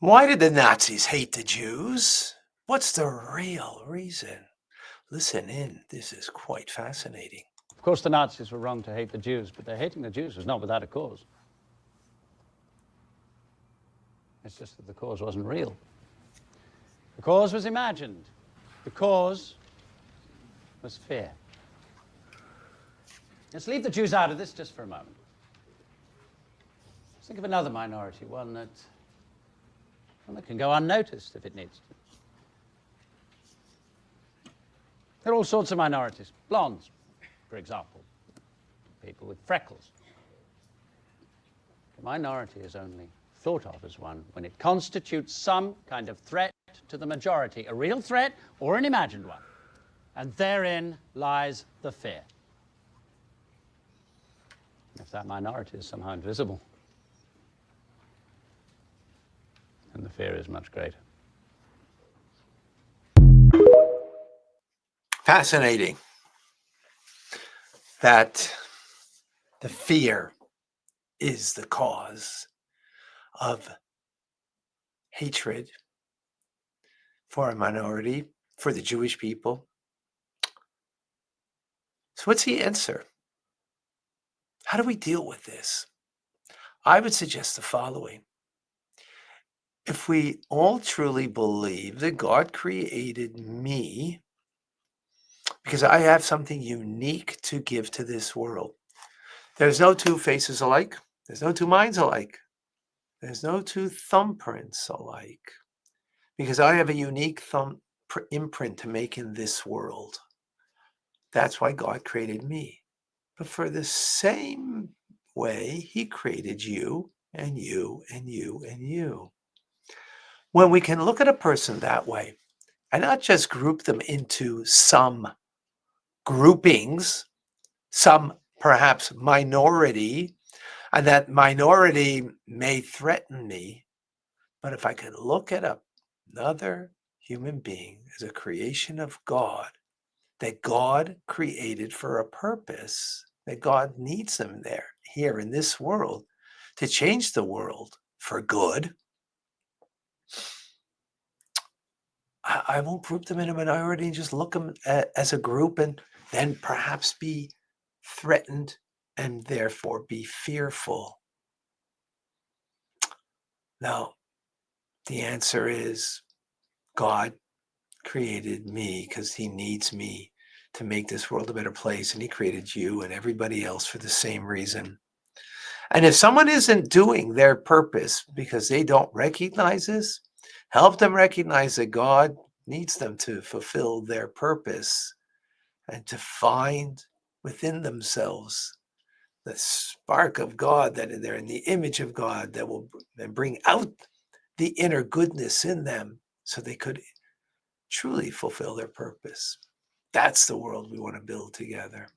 Why did the Nazis hate the Jews? What's the real reason? Listen in, this is quite fascinating. Of course, the Nazis were wrong to hate the Jews, but their hating the Jews was not without a cause. It's just that the cause wasn't real. The cause was imagined. The cause was fear. Let's leave the Jews out of this just for a moment. Let's think of another minority, one that can go unnoticed if it needs to. There are all sorts of minorities. Blondes, for example. People with freckles. The minority is only thought of as one when it constitutes some kind of threat to the majority, a real threat or an imagined one. And therein lies the fear. If that minority is somehow invisible, then the fear is much greater. Fascinating that the fear is the cause of hatred for a minority, for the Jewish people. So what's the answer? How do we deal with this? I would suggest the following. If we all truly believe that God created me because I have something unique to give to this world, there's no two faces alike. There's no two minds alike. There's no two thumbprints alike, because I have a unique imprint to make in this world. That's why God created me. But for the same way, he created you and you and you and you. When we can look at a person that way and not just group them into some groupings, some perhaps minority, and that minority may threaten me, but if I can look at another human being as a creation of God, that God created for a purpose, that God needs them there, here in this world, to change the world for good, I won't group them in a minority and just look them as a group and then perhaps be threatened and therefore be fearful. No, the answer is God created me because he needs me to make this world a better place, and he created you and everybody else for the same reason. And if someone isn't doing their purpose because they don't recognize this, help them recognize that God needs them to fulfill their purpose and to find within themselves the spark of God, that they're in the image of God, that will bring out the inner goodness in them so they could truly fulfill their purpose. That's the world we want to build together.